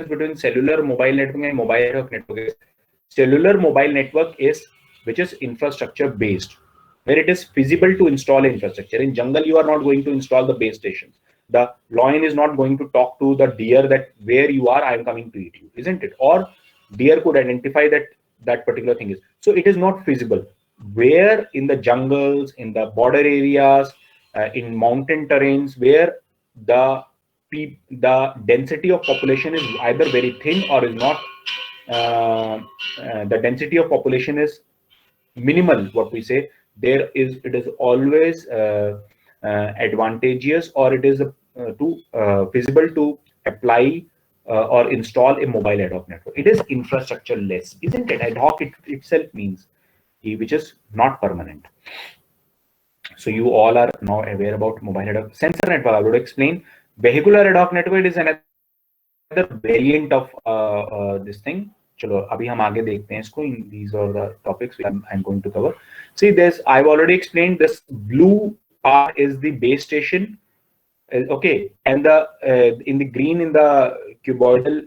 between cellular mobile network and mobile network is cellular mobile network is which is infrastructure based, where it is feasible to install infrastructure. In jungle, you are not going to install the base stations. The lion is not going to talk to the deer that where you are, I am coming to eat you, isn't it? Or deer could identify that that particular thing is. So it is not feasible. Where in the jungles, in the border areas, in mountain terrains, where the the density of population is either very thin or is not, the density of population is minimal, what we say, there is, it is always advantageous, or it is feasible to apply or install a mobile ad hoc network. It is infrastructure less, isn't it? Ad hoc itself means which is not permanent. So you all are now aware about mobile ad hoc. Sensor network, I would explain. Vehicular ad hoc network is another variant of this thing. चलो अभी हम आगे देखते हैं इसको. In these are the topics I'm going to cover. See this, I've already explained. This blue part is the base station, okay, and the in the green, in the cuboidal,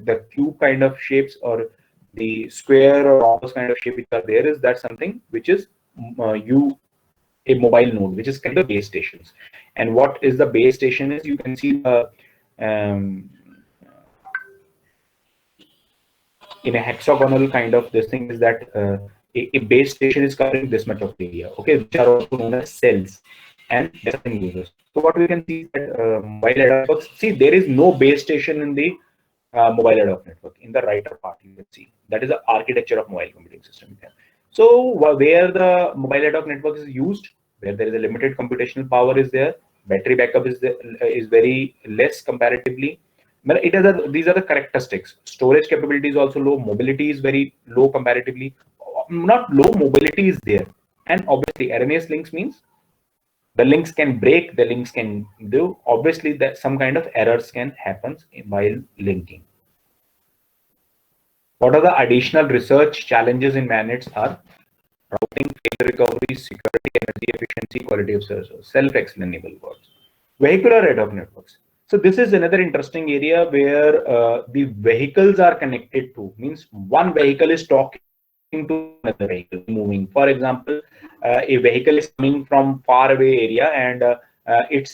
the cube kind of shapes, or the square or rhombus kind of shape which are there, is that something which is a mobile node, which is kind of base stations. And what is the base station is, you can see the in a hexagonal kind of this thing, is that a base station is covering this much of area, okay, which are also known as cells and different users. So what we can see is that mobile ad hoc, see there is no base station in the mobile ad hoc network. In the right part you can see that is the architecture of mobile computing system. So where the mobile ad hoc network is used, where there is a limited computational power is there, battery backup is there, is very less comparatively. It is these are the characteristics. Storage capability is also low. Mobility is very low comparatively. Not low, mobility is there. And obviously, erroneous links means the links can break, the links can do. Obviously, that some kind of errors can happen while linking. What are the additional research challenges in MANETs are routing, failure recovery, security, energy efficiency, quality of service, self-explainable words. Vehicular ad hoc networks. So this is another interesting area where the vehicles are connected to, means one vehicle is talking to another vehicle moving. For example, a vehicle is coming from far away area, and it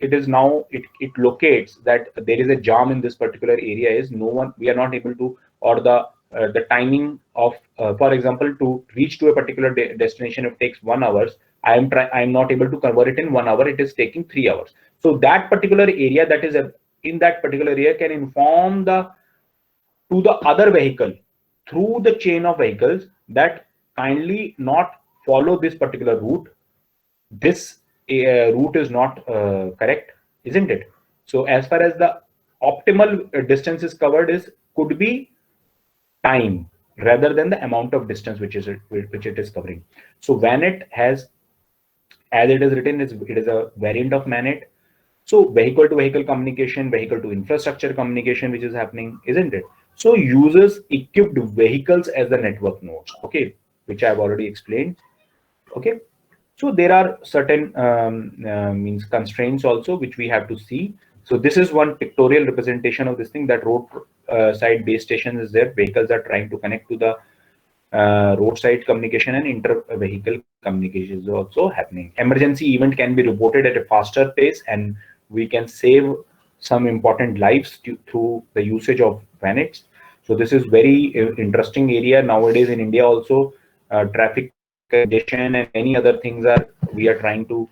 is now it locates that there is a jam in this particular area, is no one, we are not able to, or the timing of for example, to reach to a particular destination, it takes 1 hour. I am not able to convert it in 1 hour, it is taking 3 hours. So that particular area, that is in that particular area, can inform to the other vehicle through the chain of vehicles that kindly not follow this particular route. This route is not correct, isn't it? So as far as the optimal distance is covered, is could be time rather than the amount of distance which it is covering. So VANET has, as it is written, it is a variant of MANET. So vehicle to vehicle communication, vehicle to infrastructure communication, which is happening, isn't it? So uses equipped vehicles as the network nodes, okay, which I've already explained. Okay, so there are certain means constraints also which we have to see. So this is one pictorial representation of this thing, that roadside base station is there. Vehicles are trying to connect to the roadside communication, and inter-vehicle communication is also happening. Emergency event can be reported at a faster pace, and we can save some important lives through the usage of VANETs. So this is very interesting area nowadays in India also. Traffic congestion and many other things we are trying to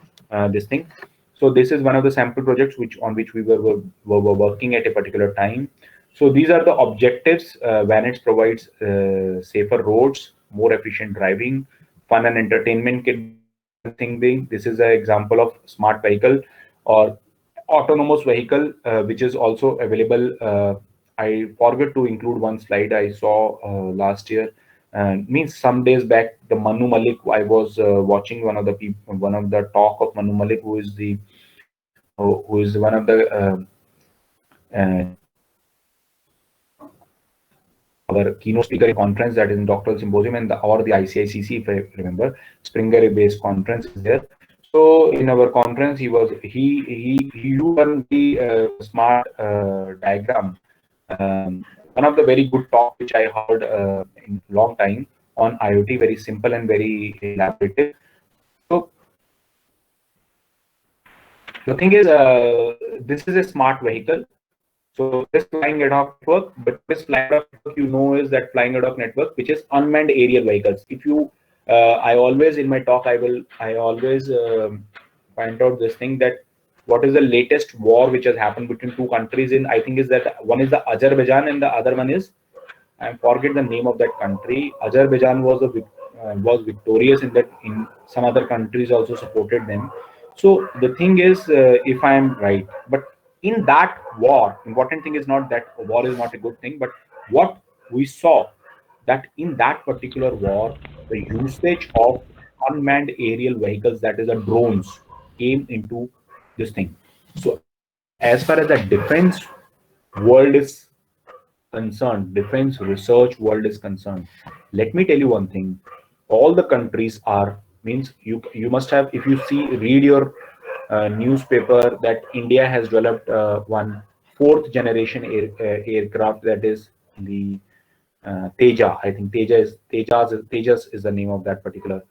this thing. So this is one of the sample projects on which we were working at a particular time. So these are the objectives. VANETs provides safer roads, more efficient driving, fun and entertainment thing. This is an example of smart vehicle or autonomous vehicle, which is also available. I forgot to include one slide I saw last year. Means some days back, the Manu Malik, I was watching one of the talk of Manu Malik, who is one of the our keynote speaker in conference, that is in doctoral symposium, and or the ICICC, if I remember, Springer based conference is there. So in our conference, he used one very smart diagram. One of the very good talk which I heard in long time on IoT, very simple and very elaborative. So the thing is, this is a smart vehicle. So this flying ad hoc network, but what is flying ad hoc network? You know, is that flying ad hoc network, which is unmanned aerial vehicles. If you, I always in my talk, I always find out this thing that what is the latest war which has happened between two countries in, I think is that one is the Azerbaijan and the other one is, I forget the name of that country. Azerbaijan was was victorious in that. In some other countries also supported them. So the thing is, if I am right, but in that war, important thing is not that war is not a good thing, but what we saw that in that particular war, the usage of unmanned aerial vehicles, that is, the drones, came into this thing. So as far as the defense world is concerned, defense research world is concerned, let me tell you one thing. All the countries are, means you must have, if you see, read your newspaper, that India has developed one fourth generation aircraft, that is the Teja. I think Tejas is the name of that particular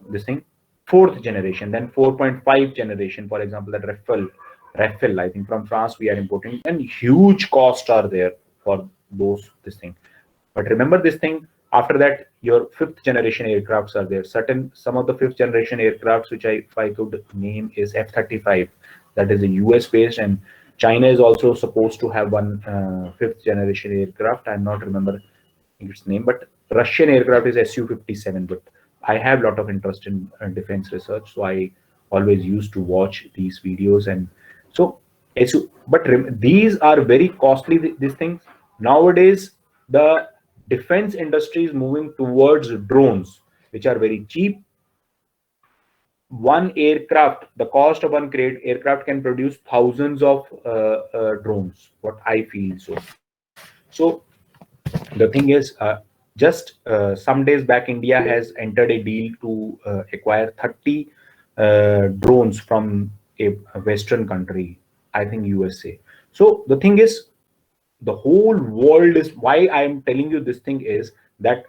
this thing. Fourth generation, then 4.5 generation, for example, that Rafale, I think from France we are importing, and huge costs are there for those this thing. But remember this thing, after that, your fifth generation aircrafts are there. Certain some of the fifth generation aircrafts, which if I could name, is F-35, that is a US based, and China is also supposed to have one fifth generation aircraft. I'm not remember its name, but Russian aircraft is Su-57. But I have a lot of interest in defense research, so I always used to watch these videos. And so but these are very costly, these things. Nowadays the defense industry is moving towards drones, which are very cheap. One aircraft, the cost of one great aircraft can produce thousands of drones, what I feel. So the thing is, just some days back, India has entered a deal to acquire 30 drones from a western country, I think USA. So the thing is, the whole world is, why I am telling you this thing is that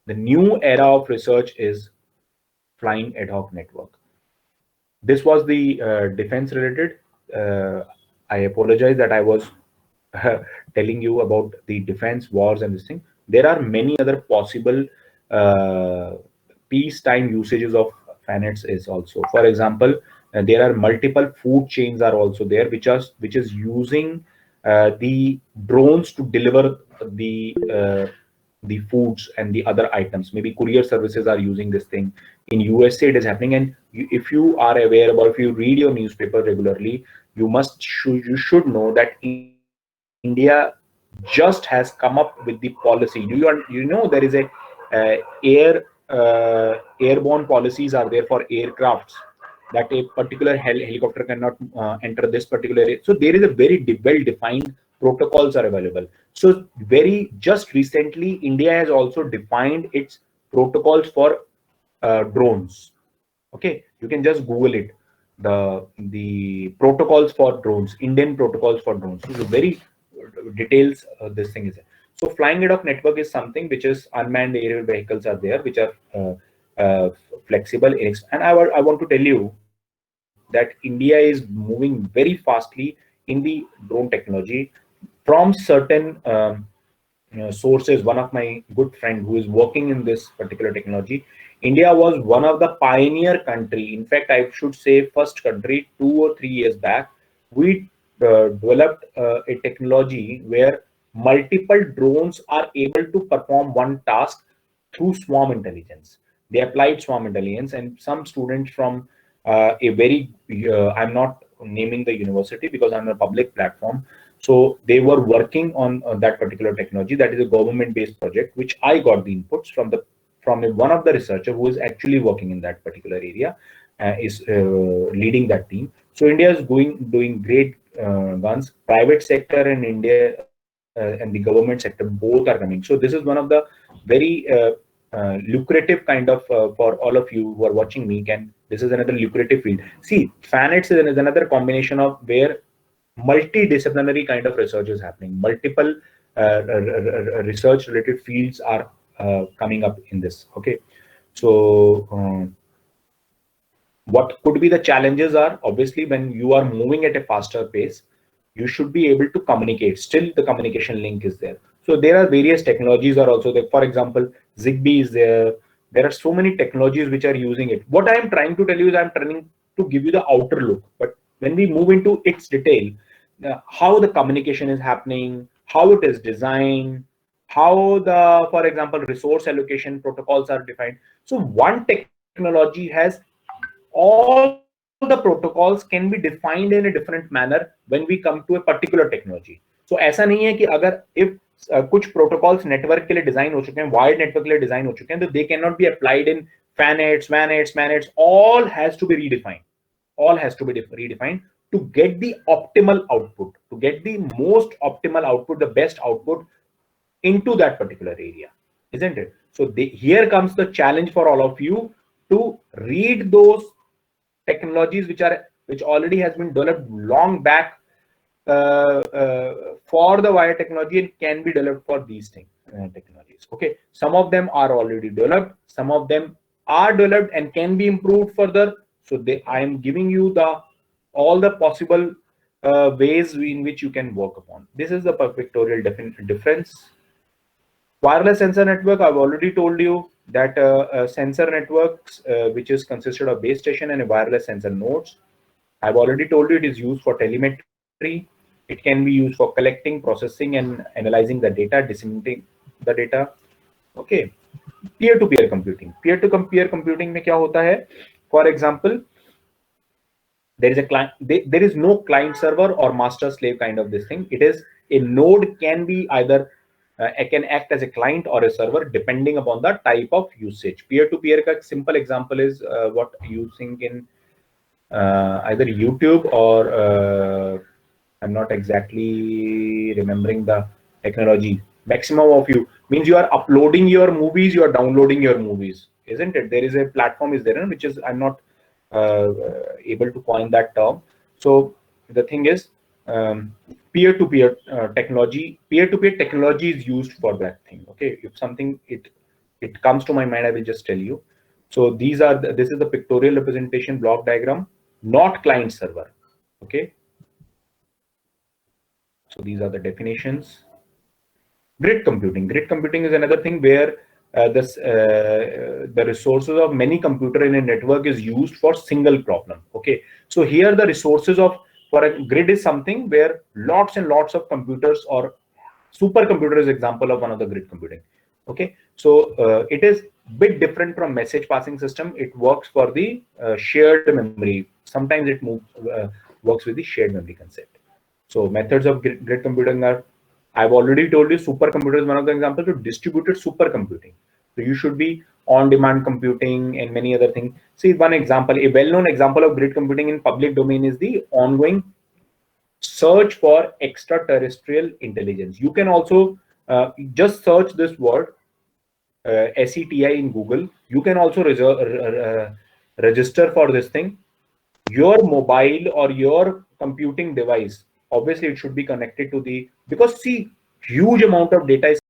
the new era of research is flying ad hoc network. This was the defense related. Uh, I apologize that I was telling you about the defense wars and this thing. There are many other possible uh, peacetime usages of finance is also. For example, there are multiple food chains are also there, which is using the drones to deliver the foods and the other items. Maybe courier services are using this thing. In USA it is happening, and if you are aware about, if you read your newspaper regularly, you should know that India just has come up with the policy. There is a airborne policies are there for aircrafts, that a particular helicopter cannot enter this particular area. So there is a very well defined protocols are available. So very just recently, India has also defined its protocols for drones. Okay, you can just Google it. The protocols for drones, Indian protocols for drones. So very details. This thing is there. So flying ad hoc network is something which is unmanned aerial vehicles are there, which are flexible. And I want to tell you that India is moving very fastly in the drone technology from certain sources. One of my good friend who is working in this particular technology, India was one of the pioneer country. In fact, I should say first country. 2 or 3 years back, we developed a technology where multiple drones are able to perform one task through swarm intelligence. They applied swarm intelligence, and some students from a very I'm not naming the university because I'm a public platform. So they were working on that particular technology. That is a government-based project, which I got the inputs from one of the researcher who is actually working in that particular area, is leading that team. So India is doing great guns. Private sector in India and the government sector both are coming. So this is one of the very lucrative kind of for all of you who are watching me. Can This is another lucrative field. See, FANETS is another combination of where multidisciplinary kind of research is happening. Multiple research related fields are coming up in this. Okay, so what could be the challenges are, obviously when you are moving at a faster pace, you should be able to communicate. Still the communication link is there. So there are various technologies are also there. For example, Zigbee is there. There are so many technologies which are using it. What I am trying to tell you is I'm trying to give you the outer look, but when we move into its detail, how the communication is happening, how it is designed, how the, for example, resource allocation protocols are defined. So one technology has all the protocols can be defined in a different manner when we come to a particular technology. So ऐसा नहीं है कि अगर if कुछ protocols network के लिए design हो चुके हैं, wired network के लिए डिजाइन हो चुके हैं, तो they cannot be applied in FANETs, WANETs, MANETs. All has to be redefined. All has to be redefined to get the optimal output, to get the most optimal output, the best output into that particular area, isn't it? So here comes the challenge for all of you to read those technologies which already has been developed long back for the wire technology and can be developed for these technologies. Okay, some of them are already developed, some of them are developed and can be improved further. So I am giving you the all the possible ways in which you can work upon. This is the pictorial difference. Wireless sensor network, I've already told you that sensor networks, which is consisted of base station and wireless sensor nodes. I've already told you it is used for telemetry. It can be used for collecting, processing, and analyzing the data, disseminating the data. Okay. Peer-to-peer computing. Peer-to-peer computing में क्या होता है? For example, there is a client. There is no client server or master slave kind of this thing. It is a node can be either it can act as a client or a server depending upon the type of usage. Peer-to-peer का simple example is what using in either YouTube or I'm not exactly remembering the technology. Maximum of you means you are uploading your movies, you are downloading your movies, isn't it? There is a platform is there, which is I'm not able to coin that term. So the thing is, peer-to-peer technology, peer-to-peer technology is used for that thing. Okay, if something it comes to my mind, I will just tell you. So these are this is the pictorial representation block diagram, not client server. Okay. So these are the definitions. Grid computing. Grid computing is another thing where the resources of many computer in a network is used for single problem. Okay. So here the resources of for a grid is something where lots and lots of computers or supercomputer is example of one of the grid computing. Okay. So it is bit different from message passing system. It works for the shared memory. Sometimes it works with the shared memory concept. So methods of grid computing are, I've already told you, supercomputer is one of the examples of distributed supercomputing. So you should be on-demand computing and many other things. See one example, a well-known example of grid computing in public domain is the ongoing search for extraterrestrial intelligence. You can also just search this word SETI in Google. You can also register for this thing. Your mobile or your computing device, obviously it should be connected to the, because see, huge amount of data is